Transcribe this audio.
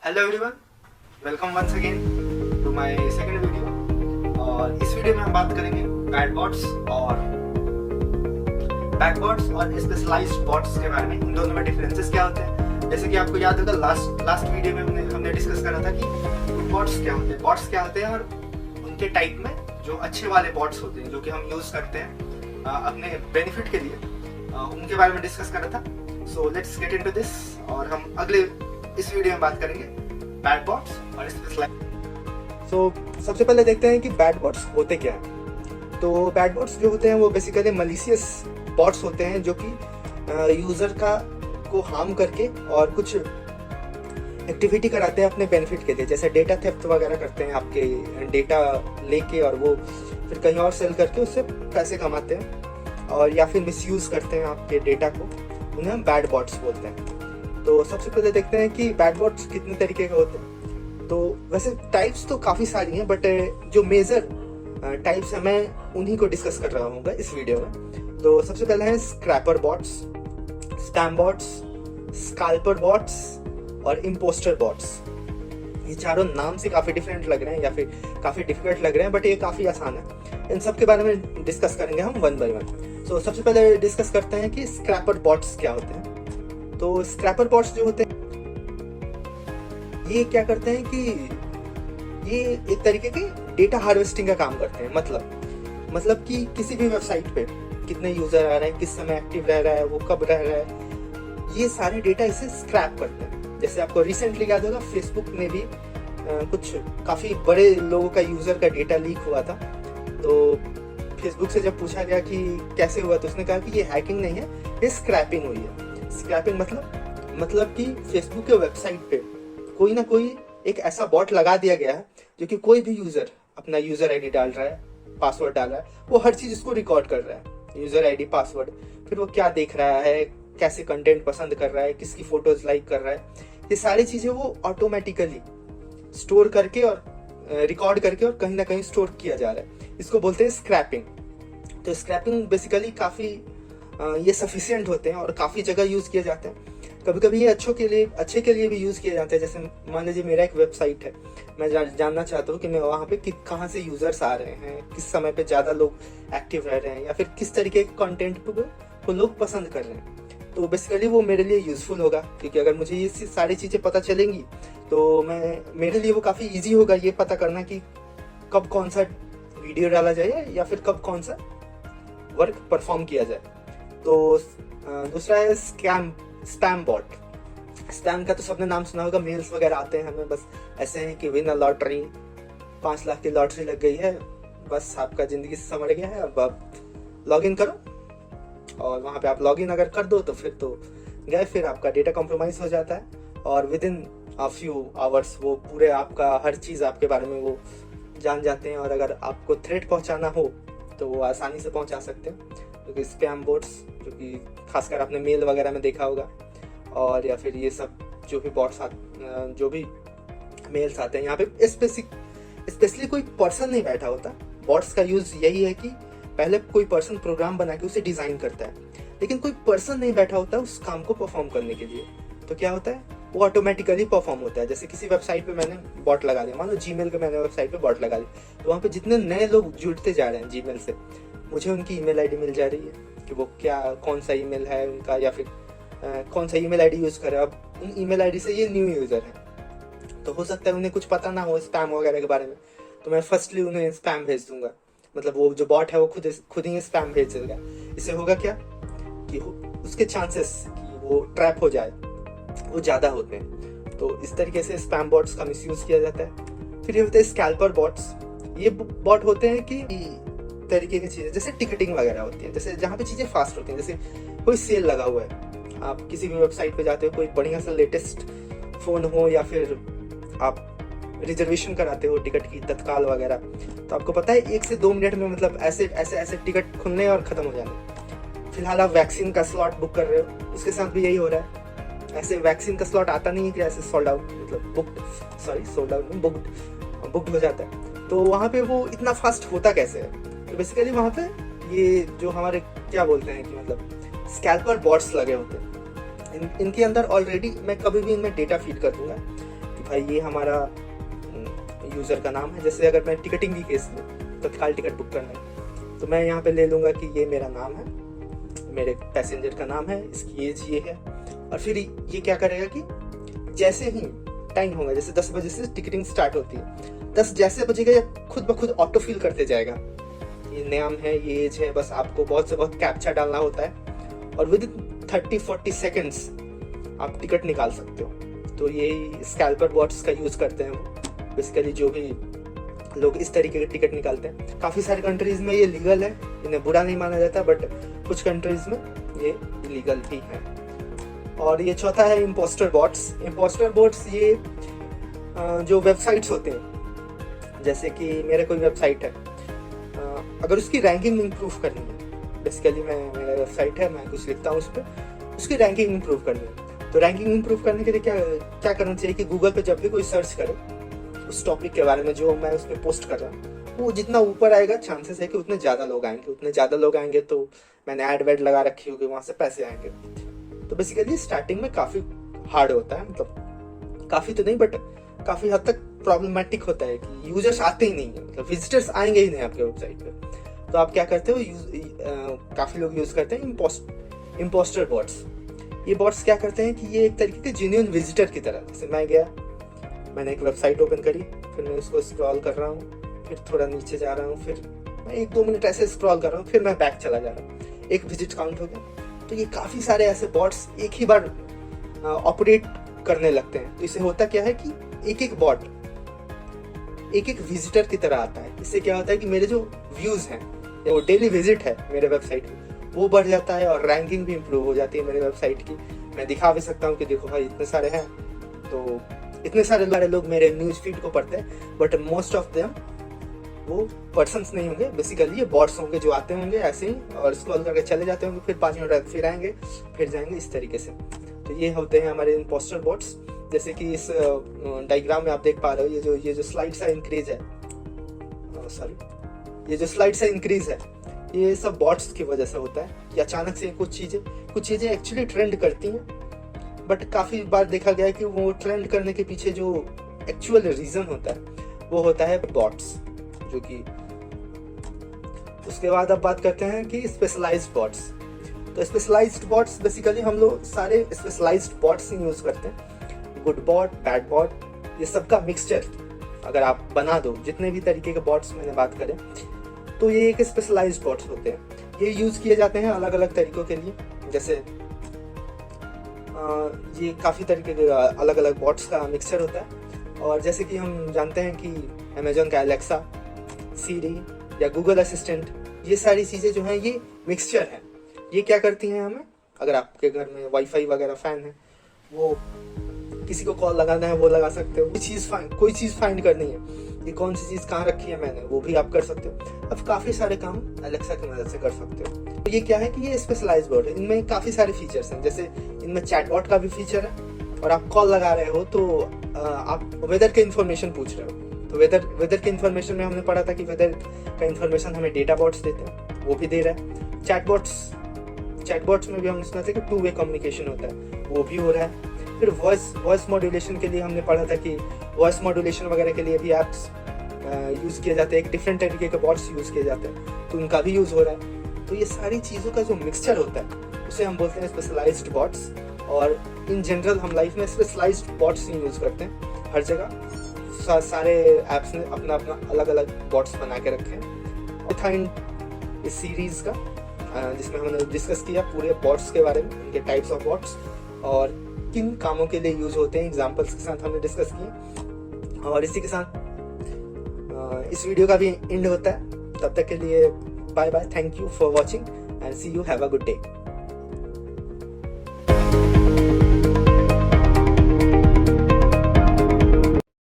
Hello everyone, welcome once again to my second video. और इस video में हम बात करेंगे बैटबॉट्स और स्पेशलाइज्ड बॉट्स के बारे में। इन दोनों में डिफरेंसेस क्या होते हैं। जैसे कि आपको याद होगा लास्ट वीडियो में हमने डिस्कस करा था कि बॉट्स क्या होते हैं और उनके टाइप में जो अच्छे वाले बॉट्स होते हैं जो कि हम यूज करते हैं अपने बेनिफिट के लिए, उनके बारे में डिस्कस करा था। So let's get into this और हम अगले इस वीडियो में बात करेंगे बैड बॉट्स और स्पेशलाइज्ड। सो सबसे पहले देखते हैं कि बैड बॉट्स होते क्या हैं। तो बैड बॉट्स जो होते हैं वो बेसिकली मलिशियस बॉट्स होते हैं जो कि यूजर को हार्म करके और कुछ एक्टिविटी कराते हैं अपने बेनिफिट के लिए, जैसे डेटा थेफ्ट वगैरह करते हैं, आपके डेटा लेके और वो फिर कहीं और सेल करके उससे पैसे कमाते हैं, और या फिर मिसयूज करते हैं आपके डेटा को, उन्हें हम बैड बॉट्स बोलते हैं। तो सबसे पहले देखते हैं कि बैड बॉट्स कितने तरीके के होते हैं। तो वैसे टाइप्स तो काफ़ी सारी हैं, बट जो मेजर टाइप्स हैं मैं उन्हीं को डिस्कस कर रहा हूँ इस वीडियो में। तो सबसे पहले है scraper bots, spam bots, scalper bots और इम्पोस्टर बॉट्स। ये चारों नाम से काफ़ी डिफरेंट लग रहे हैं या फिर काफ़ी डिफिकल्ट लग रहे हैं, बट ये काफ़ी आसान है। इन सब के बारे में डिस्कस करेंगे हम वन बाय वन। तो सबसे पहले डिस्कस करते हैं कि स्क्रैपर बॉट्स क्या होते हैं। तो स्क्रैपर बॉट्स जो होते हैं ये क्या करते हैं कि ये एक तरीके के डेटा हार्वेस्टिंग का काम करते हैं। मतलब कि किसी भी वेबसाइट पे कितने यूजर आ रहे हैं, किस समय एक्टिव रह रहा है, वो कब रह रहा है, ये सारे डेटा इसे स्क्रैप करते हैं। जैसे आपको रिसेंटली याद होगा फेसबुक में भी कुछ काफी बड़े लोगों का यूजर का डेटा लीक हुआ था। तो फेसबुक से जब पूछा गया कि कैसे हुआ, तो उसने कहा कि ये हैकिंग नहीं है, ये स्क्रैपिंग हुई है। स्क्रैपिंग मतलब कि फेसबुक के वेबसाइट पे कोई ना कोई एक ऐसा बॉट लगा दिया गया है जो कि कोई भी यूजर अपना यूजर आईडी डाल रहा है, पासवर्ड डाल रहा है, वो हर चीज इसको रिकॉर्ड कर रहा है, यूजर आईडी, पासवर्ड, फिर वो क्या देख रहा है, कैसे कंटेंट पसंद कर रहा है, किसकी फोटोज लाइक कर रहा है, ये सारी चीजें वो ऑटोमेटिकली स्टोर करके और रिकॉर्ड करके और कहीं ना कहीं स्टोर किया जा रहा है। इसको बोलते हैं स्क्रैपिंग। तो स्क्रैपिंग बेसिकली काफी ये सफिशिएंट होते हैं और काफ़ी जगह यूज़ किए जाते हैं। कभी कभी ये अच्छे के लिए भी यूज़ किए जाते हैं। जैसे मान लीजिए मेरा एक वेबसाइट है, मैं जानना चाहता हूँ कि मैं वहाँ पे कहाँ से यूज़र्स आ रहे हैं, किस समय पे ज़्यादा लोग एक्टिव रह रहे हैं, या फिर किस तरीके के कंटेंट को लोग पसंद कर रहे हैं। तो बेसिकली वो मेरे लिए यूज़फुल होगा, क्योंकि अगर मुझे ये सारी चीज़ें पता चलेंगी तो मेरे लिए वो काफ़ी ईजी होगा ये पता करना कि कब कौन सा वीडियो डाला जाए या फिर कब कौन सा वर्क परफॉर्म किया जाए। तो दूसरा है स्पैम बॉट। स्पैम का तो सबने नाम सुना होगा, मेल्स वगैरह आते हैं हमें बस ऐसे हैं कि विन अ लॉटरी, 5 लाख की लॉटरी लग गई है, बस आपका जिंदगी से संवर गया है, अब आप लॉग इन करो। और वहाँ पे आप लॉग इन अगर कर दो तो फिर आपका डेटा कॉम्प्रोमाइज हो जाता है और with in a few hours वो पूरे आपका हर चीज़ आपके बारे में वो जान जाते हैं, और अगर आपको थ्रेट पहुँचाना हो तो वो आसानी से पहुँचा सकते हैं। क्योंकि स्पैम बोट्स जो कि खासकर आपने मेल वगैरह में देखा होगा, और या फिर ये सब जो भी बॉट्स जो भी मेल्स आते हैं, यहाँ पे स्पेशली कोई पर्सन नहीं बैठा होता। बॉट्स का यूज यही है कि पहले कोई पर्सन प्रोग्राम बना के उसे डिजाइन करता है, लेकिन कोई पर्सन नहीं बैठा होता उस काम को परफॉर्म करने के लिए। तो क्या होता है, वो ऑटोमेटिकली परफॉर्म होता है। जैसे किसी वेबसाइट पे मैंने बॉट लगा दिया, मान लो जीमेल पे मैंने वेबसाइट पे बॉट लगा दिया, तो वहाँ पे जितने नए लोग जुड़ते जा रहे हैं जीमेल से, मुझे उनकी ईमेल आईडी मिल जा रही है कि वो कौन सा ईमेल है उनका, या फिर कौन सा ईमेल आईडी यूज कर रहा है। अब उन ईमेल आईडी से ये न्यू यूजर है, तो हो सकता है उन्हें कुछ पता ना हो स्पैम वगैरह के बारे में, तो मैं फर्स्टली उन्हें स्पैम भेज दूंगा। मतलब वो जो बॉट है वो खुद ही स्पैम भेज देगा। इससे होगा क्या कि उसके चांसेस कि वो ट्रैप हो जाए वो ज़्यादा होते हैं। तो इस तरीके से स्पैम बॉट्स का मिसयूज किया जाता है। फिर ये होते हैं स्कैल्पर बॉट्स। ये बॉट होते हैं कि तरीके की चीज़ें, जैसे टिकटिंग वगैरह होती है, जैसे जहाँ पे चीज़ें फास्ट होती हैं। जैसे कोई सेल लगा हुआ है, आप किसी भी वेबसाइट पे जाते हो, कोई बढ़िया सा लेटेस्ट फ़ोन हो, या फिर आप रिजर्वेशन कराते हो टिकट की तत्काल वगैरह, तो आपको पता है 1 से 2 मिनट में मतलब ऐसे टिकट खुलने और ख़त्म हो जाने। फिलहाल आप वैक्सीन का स्लॉट बुक कर रहे हो, उसके साथ भी यही हो रहा है। ऐसे वैक्सीन का स्लॉट आता नहीं है कि ऐसे सोल्ड आउट, मतलब बुक्ड हो जाता है। तो वहाँ पे वो इतना फास्ट होता कैसे है? तो बेसिकली वहाँ पे ये जो हमारे क्या बोलते हैं कि मतलब स्कैल्पर बॉट्स लगे होते हैं। इनके अंदर ऑलरेडी मैं कभी भी इनमें डेटा फीड कर दूंगा कि भाई ये हमारा यूज़र का नाम है। जैसे अगर मैं टिकटिंग की केस में तत्काल टिकट बुक करना है तो मैं यहाँ पे ले लूँगा कि ये मेरा नाम है, मेरे पैसेंजर का नाम है, इसकी एज ये है। और फिर ये क्या करेगा कि जैसे ही टाइम होगा, जैसे 10 बजे से टिकटिंग स्टार्ट होती है, 10 जैसे बजेगा ये खुद ब खुद ऑटो फिल करते जाएगा, ये नाम है, ये एज है, बस आपको बहुत से बहुत कैप्चा डालना होता है और विद 30-40 सेकेंड्स आप टिकट निकाल सकते हो। तो यही स्कैल्पर बॉट्स का यूज़ करते हैं वो, बेसिकली जो भी लोग इस तरीके के टिकट निकालते हैं। काफ़ी सारे कंट्रीज़ में ये लीगल है, इन्हें बुरा नहीं माना जाता, बट कुछ कंट्रीज़ में ये इलीगल भी है। और ये चौथा है इम्पोस्टर बॉट्स। इम्पोस्टर बॉट्स ये जो वेबसाइट्स होते हैं, जैसे कि मेरा कोई वेबसाइट है, अगर उसकी रैंकिंग इम्प्रूव करनी है, बेसिकली मेरा वेबसाइट है, मैं कुछ लिखता हूँ उस पर, उसकी रैंकिंग इम्प्रूव करनी है, तो रैंकिंग इम्प्रूव करने के लिए क्या करना चाहिए कि गूगल पे जब भी कोई सर्च करे उस टॉपिक के बारे में जो मैं उस पर पोस्ट कर रहा हूँ, वो जितना ऊपर आएगा चांसेस है कि उतने ज़्यादा लोग आएंगे, तो मैंने ऐड वैड लगा रखी होगी, वहाँ से पैसे आएंगे। तो बेसिकली स्टार्टिंग में काफ़ी हार्ड होता है, मतलब काफ़ी तो नहीं बट काफ़ी हद तक प्रॉब्लमेटिक होता है कि यूजर्स आते ही नहीं है, मतलब विजिटर्स आएंगे ही नहीं आपके वेबसाइट पे। तो आप क्या करते हो, काफ़ी लोग यूज़ करते हैं इम्पोस्टर बॉट्स। ये बॉट्स क्या करते हैं कि ये एक तरीके के जेन्युइन विजिटर की तरह, जैसे मैं गया, मैंने एक वेबसाइट ओपन करी, फिर मैं उसको स्क्रॉल कर रहा हूँ, फिर थोड़ा नीचे जा रहा हूँ, फिर मैं 1-2 मिनट ऐसे स्क्रॉल कर रहा हूँ, फिर मैं बैक चला जा रहा हूँ, एक विजिट काउंट हो गया। तो ये काफ़ी सारे ऐसे बॉट्स एक ही बार ऑपरेट करने लगते हैं। तो इससे होता क्या है कि एक बॉट एक विजिटर की तरह आता है। इससे क्या होता है कि मेरे जो व्यूज़ हैं, वो डेली विजिट है मेरे वेबसाइट में, वो बढ़ जाता है और रैंकिंग भी इम्प्रूव हो जाती है मेरे वेबसाइट की। मैं दिखा भी सकता हूँ कि देखो भाई इतने सारे हैं, तो इतने सारे लोग मेरे न्यूज़ फीड को पढ़ते हैं, बट मोस्ट ऑफ देम वो पर्सन्स नहीं होंगे, बेसिकली ये बॉट्स होंगे जो आते होंगे ऐसे ही और स्क्रॉल करके चले जाते होंगे, फिर 5 मिनट फिर आएंगे, फिर जाएंगे, इस तरीके से। तो ये होते हैं हमारे इम्पोस्टर बॉट्स। जैसे कि इस डायग्राम में आप देख पा रहे हो, ये जो स्लाइड सा इंक्रीज है, ये जो स्लाइड सा इंक्रीज है, ये सब बॉट्स की वजह से होता है। कि अचानक से कुछ चीज़ें एक्चुअली ट्रेंड करती हैं, बट काफ़ी बार देखा गया है कि वो ट्रेंड करने के पीछे जो एक्चुअल रीज़न होता है वो होता है बॉट्स, जो कि उसके बाद अब बात करते हैं कि स्पेशलाइज्ड बॉट्स। तो स्पेशलाइज्ड बॉट्स बेसिकली हम लोग सारे स्पेशलाइज्ड बॉट्स ही यूज़ करते हैं। गुड बॉट, बैड बॉट, ये सबका मिक्सचर अगर आप बना दो, जितने भी तरीके के बॉट्स मैंने बात करें, तो ये एक स्पेशलाइज्ड बॉट्स होते हैं। ये यूज़ किए जाते हैं अलग अलग तरीक़ों के लिए। जैसे ये काफ़ी तरीके के अलग अलग बॉट्स का मिक्सचर होता है। और जैसे कि हम जानते हैं कि अमेजोन का एलेक्सा, सीरी या गूगल असिस्टेंट, ये सारी चीज़ें जो हैं ये मिक्सचर है। ये क्या करती हैं हमें, अगर आपके घर में वाईफाई वगैरह फ़ैन है, वो किसी को कॉल लगाना है वो लगा सकते हो, कोई चीज़ फाइंड करनी है, ये कौन सी चीज़ कहाँ रखी है मैंने, वो भी आप कर सकते हो। अब काफ़ी सारे काम एलेक्सा की मदद से कर सकते हो। तो ये क्या है कि ये स्पेशलाइज्ड बॉट है, इनमें काफ़ी सारे फीचर्स हैं। जैसे इनमें चैटबॉट का भी फीचर है, और आप कॉल लगा रहे हो तो आप वेदर के इन्फॉर्मेशन पूछ रहे हो, तो वेदर के इन्फॉर्मेशन में हमने पढ़ा था कि वेदर का इन्फॉर्मेशन हमें डेटा बॉट्स देते हैं, वो भी दे रहा है। चैटबॉट्स में भी हमने सुना था कि 2-वे कम्युनिकेशन होता है, वो भी हो रहा है। फिर वॉइस मॉड्यूलेशन के लिए हमने पढ़ा था कि वॉइस मॉड्यूलेशन वगैरह के लिए भी ऐप्स यूज़ किए जाते हैं, एक डिफरेंट तरीके के बॉट्स यूज़ किए जाते हैं, तो उनका भी यूज़ हो रहा है। तो ये सारी चीज़ों का जो मिक्सचर होता है उसे हम बोलते हैं स्पेशलाइज्ड बॉट्स। और इन जनरल हम लाइफ में स्पेशलाइज्ड बॉट्स ही यूज़ करते हैं हर जगह। सारे ऐप्स ने अपना अलग अलग बॉट्स बना के रखे हैं। था इस सीरीज़ का जिसमें हमने डिस्कस किया पूरे बॉट्स के बारे में, उनके टाइप्स ऑफ बॉट्स और किन कामों के लिए यूज़ होते हैं, एग्जाम्पल्स के साथ हमने डिस्कस किए। और इसी के साथ इस वीडियो का भी एंड होता है। तब तक के लिए bye bye, thank you for watching and see you, have a good day.